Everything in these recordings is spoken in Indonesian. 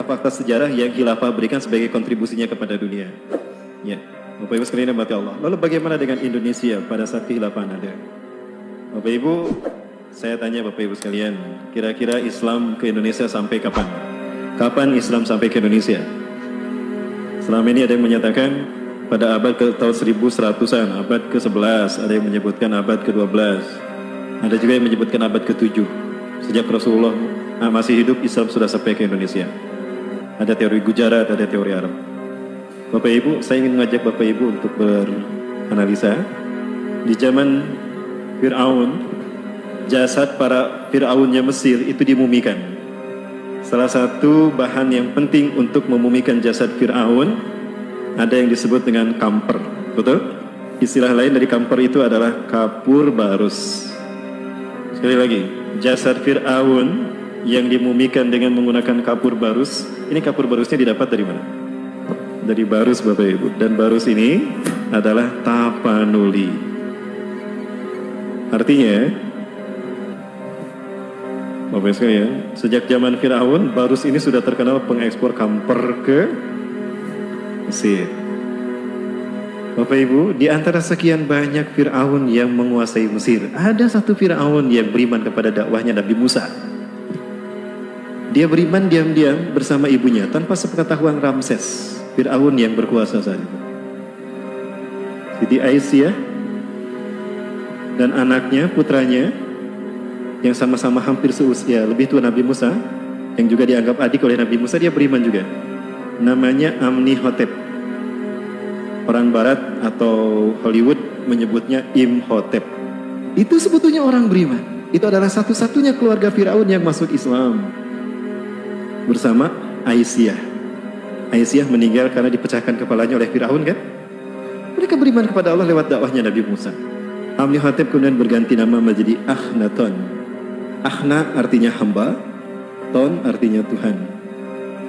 fakta sejarah yang khilafah berikan sebagai kontribusinya kepada dunia. Ya, Bapak Ibu sekalian yang dirahmati Allah. Lalu bagaimana dengan Indonesia pada saat kehilafahan ada? Bapak Ibu, saya tanya Bapak Ibu sekalian, kira-kira Islam ke Indonesia sampai kapan? Kapan Islam sampai ke Indonesia? Selama ini ada yang menyatakan pada abad ke tahun 1100-an, abad ke-11, ada yang menyebutkan abad ke-12, ada juga yang menyebutkan abad ke-7. Sejak Rasulullah masih hidup, Islam sudah sampai ke Indonesia. Ada teori Gujarat, ada teori Arab. Bapak Ibu, saya ingin mengajak Bapak Ibu untuk beranalisa. Di zaman Fir'aun, jasad para Fir'aunnya Mesir itu dimumikan. Salah satu bahan yang penting untuk memumikan jasad Fir'aun ada yang disebut dengan kamper, betul? Istilah lain dari kamper itu adalah kapur barus. Sekali lagi, jasad Fir'aun yang dimumikan dengan menggunakan kapur barus. Ini kapur barusnya didapat dari mana? Dari barus Bapak Ibu. Dan barus ini adalah tapanuli. Artinya, Bapak Ibu sekalian, sejak zaman Fir'aun, barus ini sudah terkenal pengekspor kamper ke Mesir. Bapak Ibu, di antara sekian banyak Fir'aun yang menguasai Mesir, ada satu Fir'aun yang beriman kepada dakwahnya Nabi Musa. Dia beriman diam-diam bersama ibunya tanpa sepengetahuan Ramses, Fir'aun yang berkuasa saat itu. Siti Aisyah dan anaknya, putranya, yang sama-sama hampir seusia, lebih tua Nabi Musa, yang juga dianggap adik oleh Nabi Musa, dia beriman juga. Namanya Amnihotep. Orang Barat atau Hollywood menyebutnya Imhotep. Itu sebetulnya orang beriman. Itu adalah satu-satunya keluarga Fir'aun yang masuk Islam. Bersama Aisyah. Aisyah meninggal karena dipecahkan kepalanya oleh Fir'aun kan? Mereka beriman kepada Allah lewat dakwahnya Nabi Musa. Amnihotep kemudian berganti nama menjadi Akhenaton. Akhna artinya hamba, ton artinya Tuhan.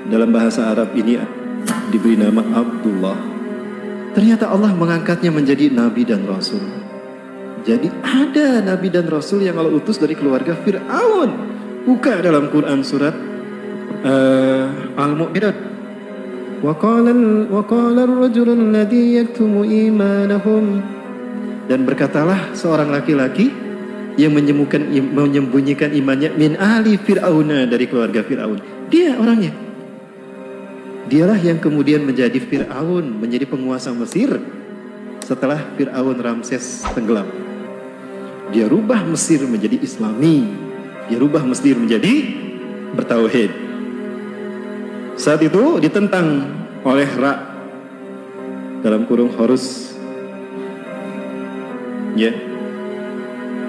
Dalam bahasa Arab ini diberi nama Abdullah. Ternyata Allah mengangkatnya menjadi nabi dan rasul. Jadi ada nabi dan rasul yang Allah utus dari keluarga Fir'aun. Buka dalam Quran surat Al-Mu'minun. وَقَالَ الرَّجُلُ الَّذِي يَكْتُمُ إِيمَانَهُمْ. Dan berkatalah seorang laki-laki yang menyembunyikan imannya min ahli Fir'auna, dari keluarga Fir'aun. Dia orangnya. Dialah yang kemudian menjadi Fir'aun, menjadi penguasa Mesir setelah Fir'aun Ramses tenggelam. Dia rubah Mesir menjadi Islami. Dia rubah Mesir menjadi bertauhid. Saat itu ditentang oleh Ra, dalam kurung Horus. Ya,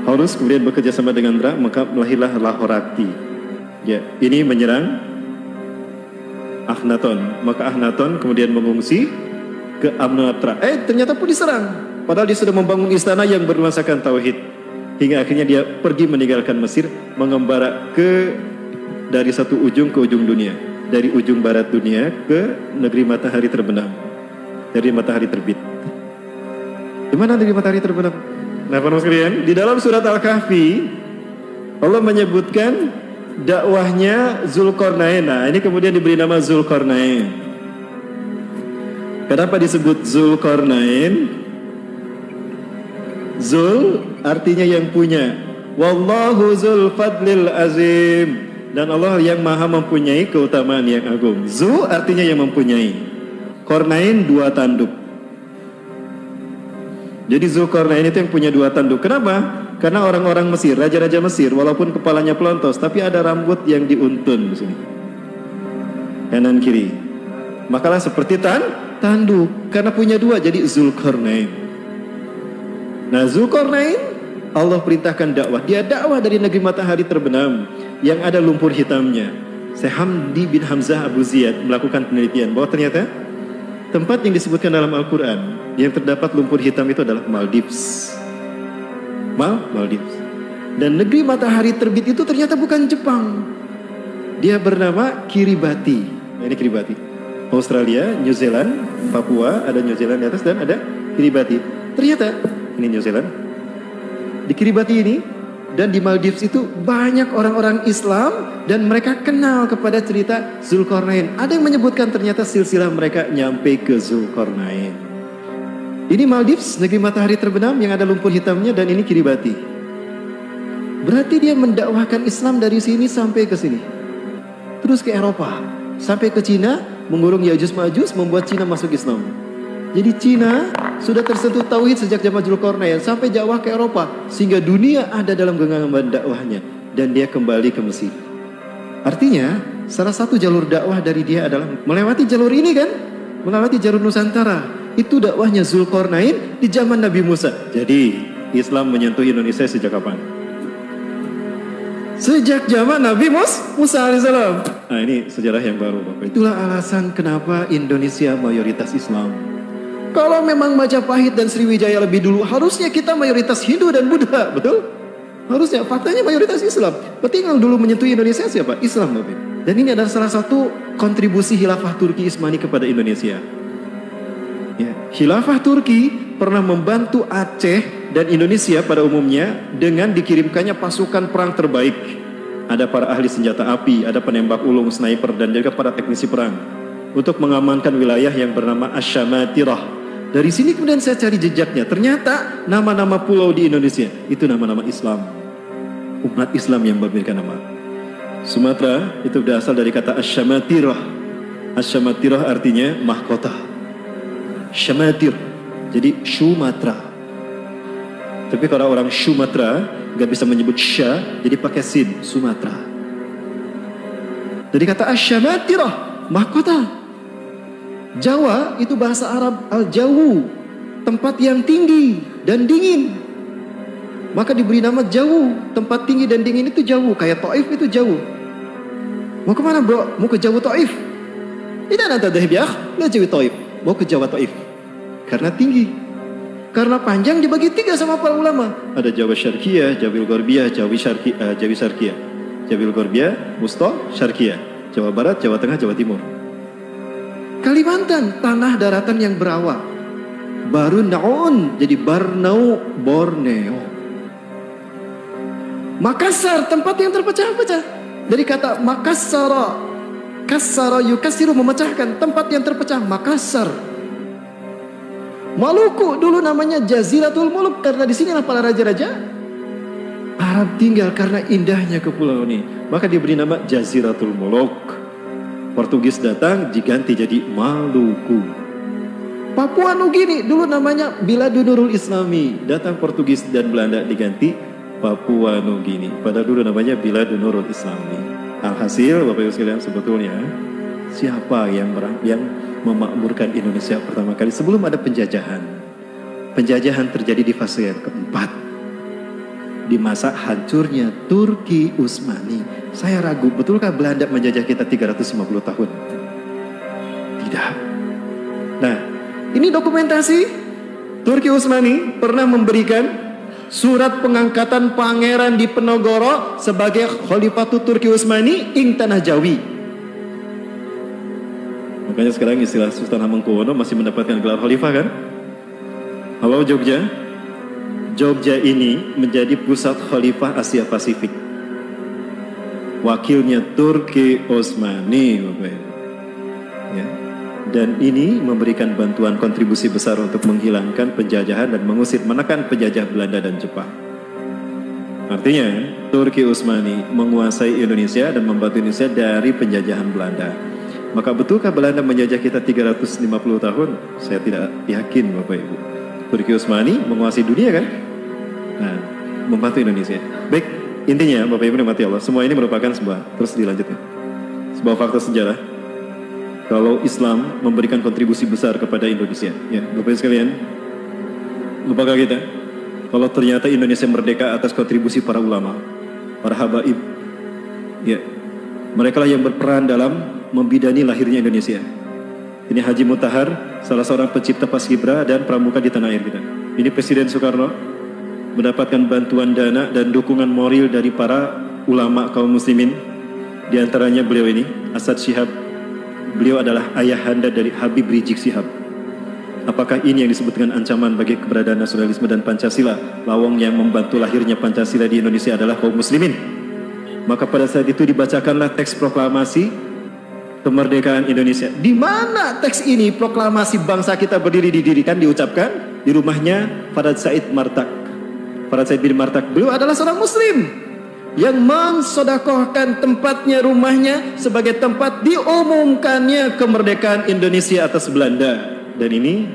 Horus kemudian bekerja sama dengan Ra, maka melahirlah Lahorakti. Ya, ini menyerang Akhenaton. Maka Akhenaton kemudian mengungsi ke Amnatra. Ternyata pun diserang. Padahal dia sudah membangun istana yang bernuansakan tauhid. Hingga akhirnya dia pergi meninggalkan Mesir, mengembara dari satu ujung ke ujung dunia. Dari ujung barat dunia ke negeri matahari terbenam. Dari matahari terbit. Di mana negeri matahari terbenam? Nah, para sekalian, di dalam surat Al-Kahfi Allah menyebutkan dakwahnya Zulkarnain. Nah, ini kemudian diberi nama Zulkarnain. Kenapa disebut Zulkarnain? Zul artinya yang punya. Wallahu zul fadlil azim. Dan Allah yang maha mempunyai keutamaan yang agung. Zu artinya yang mempunyai. Kornain dua tanduk. Jadi Zulkarnain itu yang punya dua tanduk. Kenapa? Karena orang-orang Mesir, raja-raja Mesir, walaupun kepalanya pelontos, tapi ada rambut yang diuntun di sini, kanan kiri. Makalah seperti tanduk. Karena punya dua, jadi Zulkarnain. Nah, Zulkarnain Allah perintahkan dakwah. Dia dakwah dari negeri matahari terbenam yang ada lumpur hitamnya. Syekh Hamdi bin Hamzah Abu Ziyad melakukan penelitian bahwa ternyata tempat yang disebutkan dalam Al-Quran yang terdapat lumpur hitam itu adalah Maldives. Maldives. Dan negeri matahari terbit itu ternyata bukan Jepang. Dia bernama Kiribati. Nah, ini Kiribati. Australia, New Zealand, Papua, ada New Zealand di atas dan ada Kiribati. Ternyata ini New Zealand. Di Kiribati ini Dan di Maldives itu banyak orang-orang Islam dan mereka kenal kepada cerita Zulkarnain. Ada yang menyebutkan ternyata silsilah mereka nyampe ke Zulkarnain. Ini Maldives, negeri matahari terbenam yang ada lumpur hitamnya, dan ini Kiribati. Berarti dia mendakwahkan Islam dari sini sampai ke sini. Terus ke Eropa, sampai ke Cina, mengurung Ya'juj Ma'juj, membuat Cina masuk Islam. Jadi Cina sudah tersentuh tauhid sejak zaman Zulkarnain sampai Jawa ke Eropa, sehingga dunia ada dalam genggaman dakwahnya, dan dia kembali ke Mesir. Artinya salah satu jalur dakwah dari dia adalah melewati jalur ini kan, melewati jalur Nusantara. Itu dakwahnya Zulkarnain di zaman Nabi Musa. Jadi Islam menyentuh Indonesia sejak kapan? Sejak zaman Nabi Musa alaihissalam. Nah, ini sejarah yang baru, Bapak. Itulah alasan kenapa Indonesia mayoritas Islam. Kalau memang Majapahit dan Sriwijaya lebih dulu, harusnya kita mayoritas Hindu dan Buddha, betul? Harusnya, faktanya mayoritas Islam. Berarti yang dulu menyentuh Indonesia siapa? Islam, Bapak. Dan ini adalah salah satu kontribusi Khilafah Turki Utsmani kepada Indonesia. Ya, Khilafah Turki pernah membantu Aceh dan Indonesia pada umumnya dengan dikirimkannya pasukan perang terbaik. Ada para ahli senjata api, ada penembak ulung, sniper, dan juga para teknisi perang untuk mengamankan wilayah yang bernama Asyamatira. Dari sini kemudian saya cari jejaknya. Ternyata nama-nama pulau di Indonesia itu nama-nama Islam. Umat Islam yang memberikan nama. Sumatera itu berasal dari kata Asyamatira. Asyamatira artinya mahkota. Syamatir, jadi Sumatera. Tapi kalau orang Sumatera gak bisa menyebut Sya, jadi pakai Sin, Sumatera. Dari kata Asyamatira, mahkota. Jawa itu bahasa Arab Al-Jawu, tempat yang tinggi dan dingin. Maka diberi nama Jawu, tempat tinggi dan dingin itu Jawu. Kayak Taif itu Jawu. Mau kemana bro? Mau ke Jawa Taif? Tidak ada dahib ya, lah Jawa Taif. Mau ke Jawa Taif karena tinggi, karena panjang dibagi 3 sama para ulama. Ada Jawa Syarqiyah, Jawa Gorbiyah, Jawi Syarqiyah, Jawa Gorbiyah, Wusta, Syarqiyah, Jawa Barat, Jawa Tengah, Jawa Timur. Kalimantan, tanah daratan yang berawak. Baru Naon, jadi Barnau, Borneo. Makassar, tempat yang terpecah-pecah. Dari kata Makassara, Kassara yukasiru, memecahkan, tempat yang terpecah, Makassar. Maluku dulu namanya Jaziratul Muluk karena di sinilah para raja-raja Arab tinggal karena indahnya kepulauan ini. Maka diberi nama Jaziratul Muluk. Portugis datang diganti jadi Maluku. Papua Nugini dulu namanya Biladun Nurul Islami. Datang Portugis dan Belanda diganti Papua Nugini. Padahal dulu namanya Biladun Nurul Islami. Alhasil Bapak Ibu sekalian, sebetulnya siapa yang memakmurkan Indonesia pertama kali sebelum ada penjajahan? Penjajahan terjadi di fase yang keempat, di masa hancurnya Turki Utsmani. Saya ragu, betulkah Belanda menjajah kita 350 tahun? Tidak. Nah, ini dokumentasi. Turki Utsmani pernah memberikan surat pengangkatan Pangeran Diponegoro sebagai Khalifatul Turki Utsmani ing Tanah Jawi. Makanya sekarang istilah Sultan Hamengkubuwono masih mendapatkan gelar khalifah kan? Halo Jogja. Jogja ini menjadi pusat khalifah Asia Pasifik. Wakilnya Turki Utsmani, ya. Dan ini memberikan bantuan kontribusi besar untuk menghilangkan penjajahan dan mengusir, menekan penjajah Belanda dan Jepang. Artinya Turki Utsmani menguasai Indonesia dan membantu Indonesia dari penjajahan Belanda. Maka betulkah Belanda menjajah kita 350 tahun? Saya tidak yakin Bapak Ibu. Turki Utsmani menguasai dunia kan? Nah, membantu Indonesia. Baik, intinya Bapak Ibu dimati Allah, semua ini merupakan terus dilanjutkan, sebuah fakta sejarah. Kalau Islam memberikan kontribusi besar kepada Indonesia, ya Bapak Ibu sekalian, lupakah kita kalau ternyata Indonesia merdeka atas kontribusi para ulama, para habaib, ya mereka lah yang berperan dalam membidani lahirnya Indonesia. Ini Haji Mutahar, salah seorang pencipta Paskibra dan pramuka di tanah air kita. Ini Presiden Soekarno mendapatkan bantuan dana dan dukungan moral dari para ulama kaum muslimin. Di antaranya beliau ini, Asad Syihab. Beliau adalah ayahanda dari Habib Rizik Syihab. Apakah ini yang disebut dengan ancaman bagi keberadaan nasionalisme dan Pancasila? Lawang yang membantu lahirnya Pancasila di Indonesia adalah kaum muslimin. Maka pada saat itu dibacakanlah teks proklamasi kemerdekaan Indonesia. Di mana teks ini, proklamasi bangsa kita berdiri didirikan, diucapkan di rumahnya Farhad Said Martak. Farhad Said bin Martak, beliau adalah seorang muslim yang mensodakohkan tempatnya, rumahnya sebagai tempat diumumkannya kemerdekaan Indonesia atas Belanda. Dan ini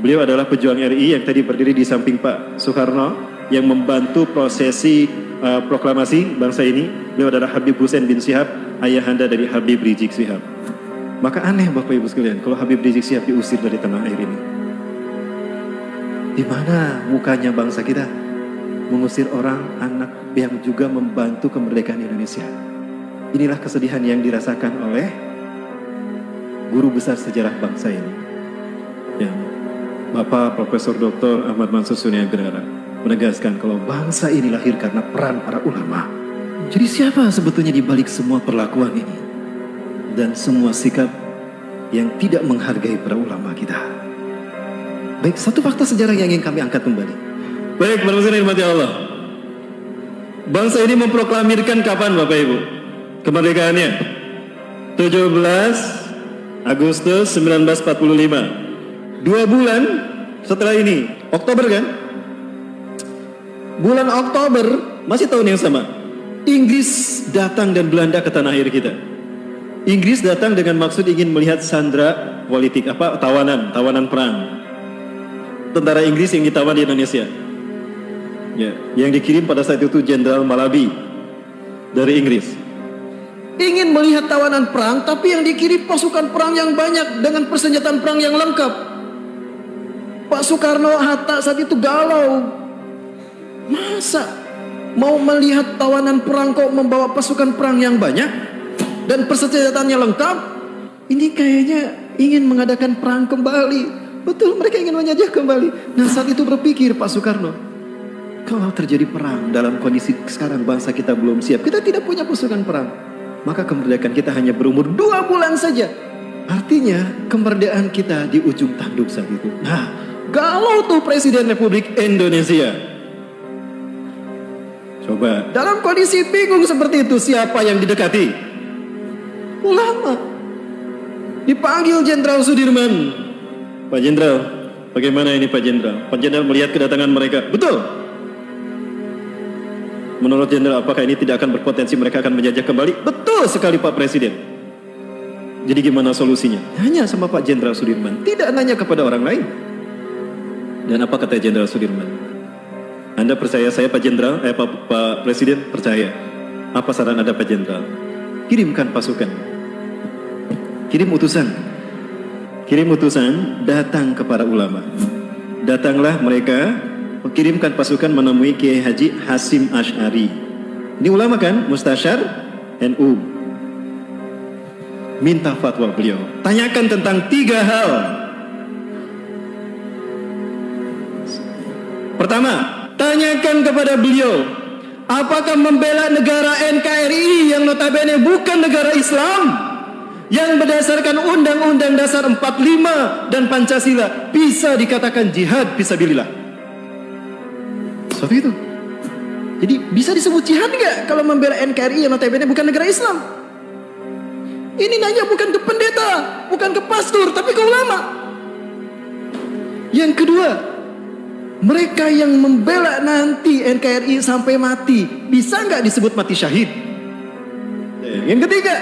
beliau adalah pejuang RI yang tadi berdiri di samping Pak Soekarno yang membantu prosesi proklamasi bangsa ini. Beliau adalah Habib Hussein bin Syihab, ayahanda dari Habib Rizik Syihab. Maka aneh Bapak Ibu sekalian kalau Habib Rizik Syihab diusir dari tanah air ini. Di mana mukanya bangsa kita mengusir orang anak yang juga membantu kemerdekaan Indonesia? Inilah kesedihan yang dirasakan oleh guru besar sejarah bangsa ini, yang Bapak Profesor Dr. Ahmad Mansur Suniagrara menegaskan kalau bangsa ini lahir karena peran para ulama. Jadi siapa sebetulnya di balik semua perlakuan ini dan semua sikap yang tidak menghargai para ulama kita? Baik, satu fakta sejarah yang ingin kami angkat kembali. Baik, para muslimin rahmati Allah. Bangsa ini memproklamirkan kapan Bapak Ibu kemerdekaannya? 17 Agustus 1945. 2 bulan setelah ini, Oktober kan? Bulan Oktober, masih tahun yang sama, Inggris datang dan Belanda ke tanah air kita. Inggris datang dengan maksud ingin melihat sandera politik, tawanan perang. Tentara Inggris yang ditawan di Indonesia. Ya, yang dikirim pada saat itu Jenderal Malabi dari Inggris. Ingin melihat tawanan perang, tapi yang dikirim pasukan perang yang banyak dengan persenjataan perang yang lengkap. Pak Soekarno, Hatta saat itu galau. Masa mau melihat tawanan perang kok membawa pasukan perang yang banyak dan persenjataannya lengkap? Ini kayaknya ingin mengadakan perang kembali. Betul, mereka ingin menjajah kembali. Nah, saat itu berpikir Pak Soekarno, kalau terjadi perang dalam kondisi sekarang bangsa kita belum siap, kita tidak punya pasukan perang, maka kemerdekaan kita hanya berumur 2 bulan saja. Artinya kemerdekaan kita di ujung tanduk saat itu. Nah, galau tuh Presiden Republik Indonesia. Coba, dalam kondisi bingung seperti itu, siapa yang didekati? Ulama. Dipanggil Jenderal Sudirman. Pak Jenderal, bagaimana ini Pak Jenderal? Pak Jenderal melihat kedatangan mereka. Betul. Menurut Jenderal, apakah ini tidak akan berpotensi mereka akan menjajah kembali? Betul sekali Pak Presiden. Jadi gimana solusinya? Hanya sama Pak Jenderal Sudirman, tidak nanya kepada orang lain. Dan apa kata Jenderal Sudirman? Anda percaya saya Pak Jenderal? Pak Presiden percaya. Apa saran Anda Pak Jenderal? Kirimkan pasukan. Kirim utusan. Kirim utusan datang kepada ulama. Datanglah mereka, kirimkan pasukan menemui Kiai Haji Hasim Asy'ari. Ini ulama kan? Mustasyar NU. Minta fatwa beliau. Tanyakan tentang 3 hal. Pertama, tanyakan kepada beliau, apakah membela negara NKRI yang notabene bukan negara Islam, yang berdasarkan Undang-Undang Dasar 45 dan Pancasila bisa dikatakan jihad fisabilillah? Seperti itu. Jadi bisa disebut jihad nggak kalau membela NKRI yang notabene bukan negara Islam? Ini nanya bukan ke pendeta, bukan ke pastor, tapi ke ulama. Yang kedua, mereka yang membela nanti NKRI sampai mati, bisa nggak disebut mati syahid? Yang ketiga,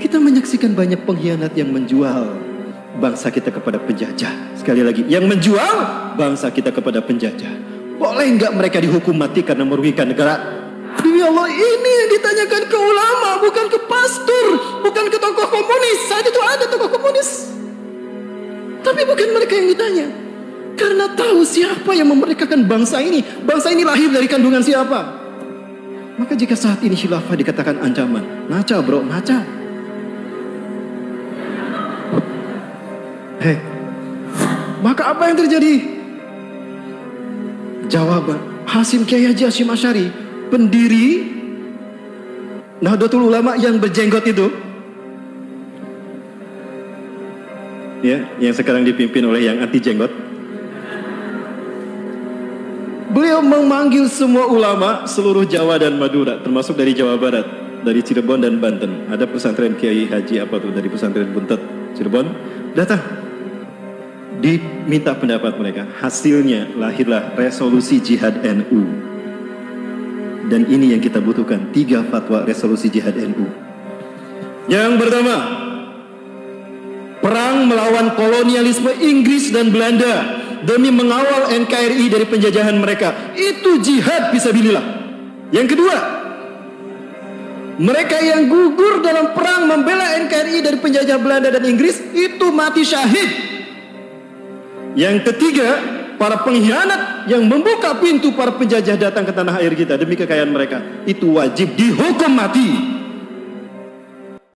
kita menyaksikan banyak pengkhianat yang menjual bangsa kita kepada penjajah. Sekali lagi, yang menjual bangsa kita kepada penjajah. Boleh nggak mereka dihukum mati karena merugikan negara? Demi Allah, ini yang ditanyakan ke ulama, bukan ke pastor, bukan ke tokoh komunis. Saat itu ada tokoh komunis, tapi bukan mereka yang ditanya. Karena tahu siapa yang memerdekakan bangsa ini. Bangsa ini lahir dari kandungan siapa. Maka jika saat ini khilafah dikatakan ancaman, ngaca bro, ngaca. Maka apa yang terjadi? Jawaban Hasim Kiai Haji Hasyim Asy'ari, pendiri Nahdlatul Ulama yang berjenggot itu, ya, yang sekarang dipimpin oleh yang anti jenggot. Beliau memanggil semua ulama seluruh Jawa dan Madura, termasuk dari Jawa Barat, dari Cirebon dan Banten. Ada pesantren Kiai Haji apa tuh, dari pesantren Buntet Cirebon, datang. Diminta pendapat mereka. Hasilnya lahirlah resolusi jihad NU. Dan ini yang kita butuhkan, 3 fatwa resolusi jihad NU. Yang pertama, perang melawan kolonialisme Inggris dan Belanda demi mengawal NKRI dari penjajahan mereka. Itu jihad fisabilillah. Yang kedua, mereka yang gugur dalam perang membela NKRI dari penjajah Belanda dan Inggris itu mati syahid. Yang ketiga, para pengkhianat yang membuka pintu para penjajah datang ke tanah air kita demi kekayaan mereka, itu wajib dihukum mati.